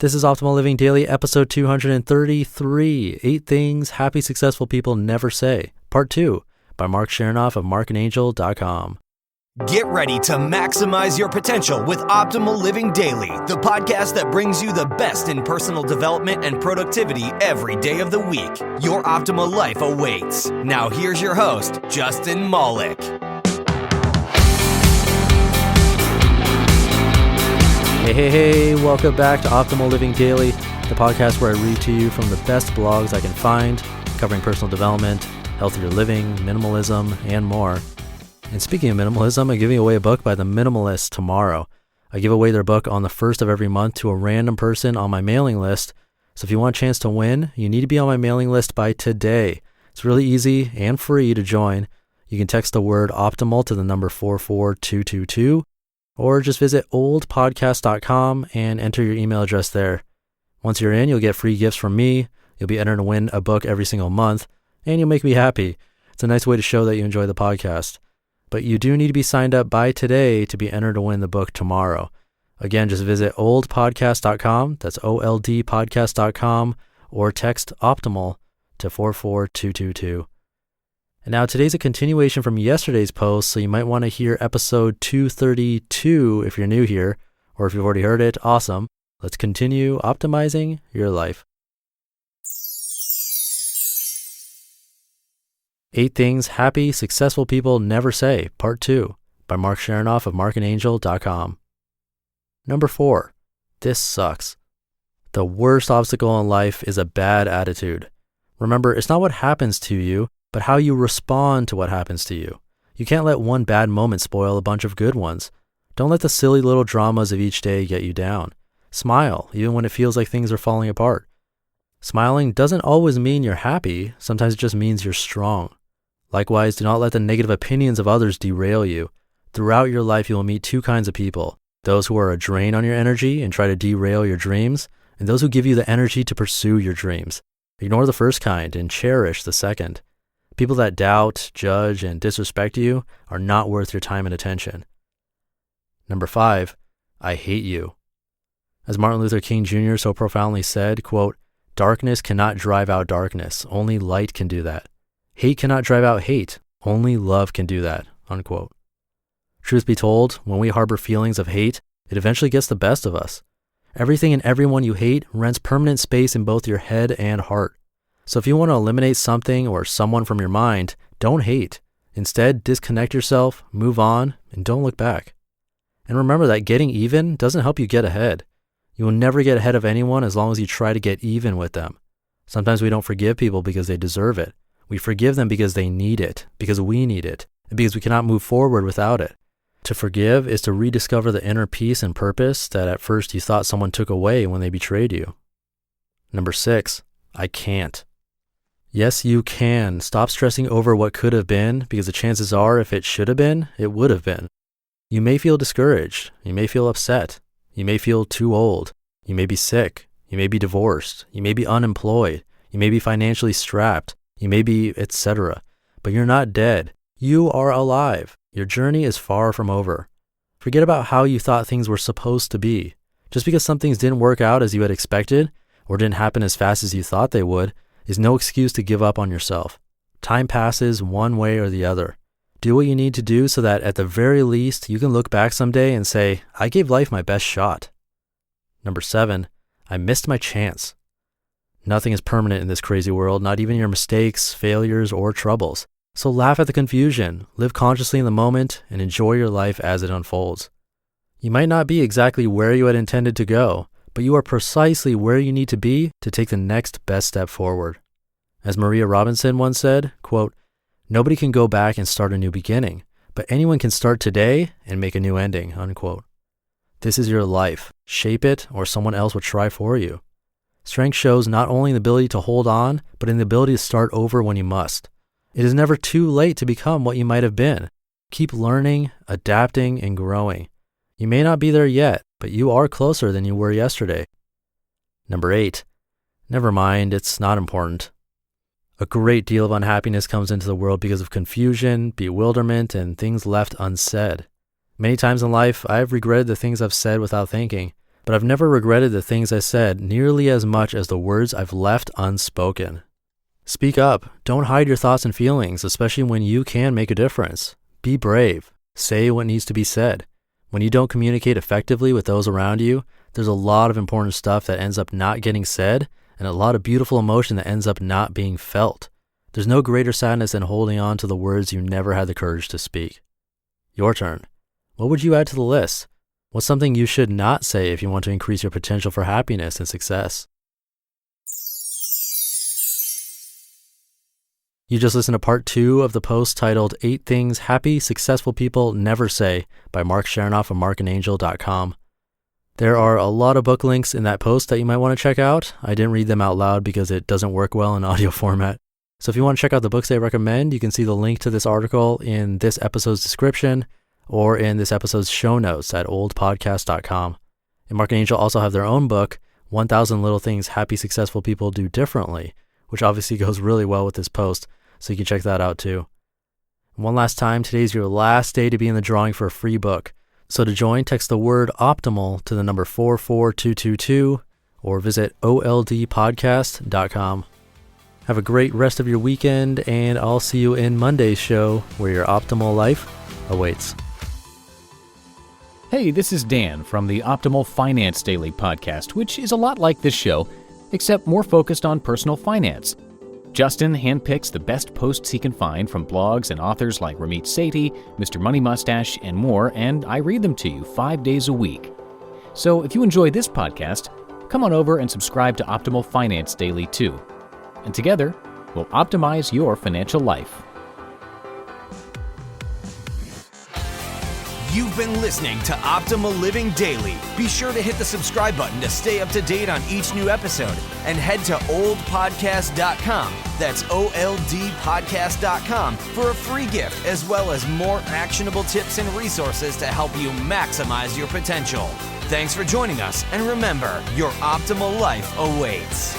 This is Optimal Living Daily, episode 233, 8 Things Happy, Successful People Never Say, Part 2, by Marc Chernoff of marcandangel.com. Get ready to maximize your potential with Optimal Living Daily, the podcast that brings you the best in personal development and productivity every day of the week. Your optimal life awaits. Now here's your host, Justin Malik. Hey, welcome back to Optimal Living Daily, the podcast where I read to you from the best blogs I can find, covering personal development, healthier living, minimalism, and more. And speaking of minimalism, I'm giving away a book by The Minimalist tomorrow. I give away their book on the first of every month to a random person on my mailing list. So if you want a chance to win, you need to be on my mailing list by today. It's really easy and free to join. You can text the word optimal to the number 44222, or just visit oldpodcast.com and enter your email address there. Once you're in, you'll get free gifts from me. You'll be entered to win a book every single month, and you'll make me happy. It's a nice way to show that you enjoy the podcast. But you do need to be signed up by today to be entered to win the book tomorrow. Again, just visit oldpodcast.com, that's oldpodcast.com, or text optimal to 44222. And now today's a continuation from yesterday's post, so you might want to hear episode 232 if you're new here, or if you've already heard it, awesome. Let's continue optimizing your life. 8 Things Happy, Successful People Never Say, Part 2, by Marc Chernoff of marcandangel.com. Number 4, this sucks. The worst obstacle in life is a bad attitude. Remember, it's not what happens to you, but how you respond to what happens to you. You can't let one bad moment spoil a bunch of good ones. Don't let the silly little dramas of each day get you down. Smile, even when it feels like things are falling apart. Smiling doesn't always mean you're happy, sometimes it just means you're strong. Likewise, do not let the negative opinions of others derail you. Throughout your life, you will meet 2 kinds of people: those who are a drain on your energy and try to derail your dreams, and those who give you the energy to pursue your dreams. Ignore the first kind and cherish the second. People that doubt, judge, and disrespect you are not worth your time and attention. Number 5, I hate you. As Martin Luther King Jr. so profoundly said, quote, "Darkness cannot drive out darkness. Only light can do that. Hate cannot drive out hate. Only love can do that," unquote. Truth be told, when we harbor feelings of hate, it eventually gets the best of us. Everything and everyone you hate rents permanent space in both your head and heart. So if you want to eliminate something or someone from your mind, don't hate. Instead, disconnect yourself, move on, and don't look back. And remember that getting even doesn't help you get ahead. You will never get ahead of anyone as long as you try to get even with them. Sometimes we don't forgive people because they deserve it. We forgive them because they need it, because we need it, and because we cannot move forward without it. To forgive is to rediscover the inner peace and purpose that at first you thought someone took away when they betrayed you. Number 6, I can't. Yes, you can. Stop stressing over what could have been, because the chances are if it should have been, it would have been. You may feel discouraged. You may feel upset. You may feel too old. You may be sick. You may be divorced. You may be unemployed. You may be financially strapped. You may be etc. But you're not dead. You are alive. Your journey is far from over. Forget about how you thought things were supposed to be. Just because some things didn't work out as you had expected, or didn't happen as fast as you thought they would, is no excuse to give up on yourself. Time passes one way or the other. Do what you need to do so that at the very least, you can look back someday and say, I gave life my best shot. Number 7, I missed my chance. Nothing is permanent in this crazy world, not even your mistakes, failures, or troubles. So laugh at the confusion, live consciously in the moment, and enjoy your life as it unfolds. You might not be exactly where you had intended to go, but you are precisely where you need to be to take the next best step forward. As Maria Robinson once said, quote, "Nobody can go back and start a new beginning, but anyone can start today and make a new ending," unquote. This is your life. Shape it, or someone else will try for you. Strength shows not only in the ability to hold on, but in the ability to start over when you must. It is never too late to become what you might have been. Keep learning, adapting, and growing. You may not be there yet, but you are closer than you were yesterday. Number 8, never mind, it's not important. A great deal of unhappiness comes into the world because of confusion, bewilderment, and things left unsaid. Many times in life, I've regretted the things I've said without thinking, but I've never regretted the things I said nearly as much as the words I've left unspoken. Speak up. Don't hide your thoughts and feelings, especially when you can make a difference. Be brave. Say what needs to be said. When you don't communicate effectively with those around you, there's a lot of important stuff that ends up not getting said and a lot of beautiful emotion that ends up not being felt. There's no greater sadness than holding on to the words you never had the courage to speak. Your turn. What would you add to the list? What's something you should not say if you want to increase your potential for happiness and success? You just listened to part 2 of the post titled 8 Things Happy, Successful People Never Say by Marc Chernoff of marcandangel.com. There are a lot of book links in that post that you might want to check out. I didn't read them out loud because it doesn't work well in audio format. So if you want to check out the books they recommend, you can see the link to this article in this episode's description or in this episode's show notes at oldpodcast.com. And Marc and Angel also have their own book, 1,000 Little Things Happy, Successful People Do Differently, which obviously goes really well with this post, so you can check that out too. And one last time, today's your last day to be in the drawing for a free book. So to join, text the word optimal to the number 44222 or visit oldpodcast.com. Have a great rest of your weekend, and I'll see you in Monday's show where your optimal life awaits. Hey, this is Dan from the Optimal Finance Daily podcast, which is a lot like this show, except more focused on personal finance. Justin handpicks the best posts he can find from blogs and authors like Ramit Sethi, Mr. Money Mustache, and more, and I read them to you 5 days a week. So if you enjoy this podcast, come on over and subscribe to Optimal Finance Daily too. And together, we'll optimize your financial life. You've been listening to Optimal Living Daily. Be sure to hit the subscribe button to stay up to date on each new episode and head to oldpodcast.com. That's oldpodcast.com for a free gift as well as more actionable tips and resources to help you maximize your potential. Thanks for joining us, and remember, your optimal life awaits.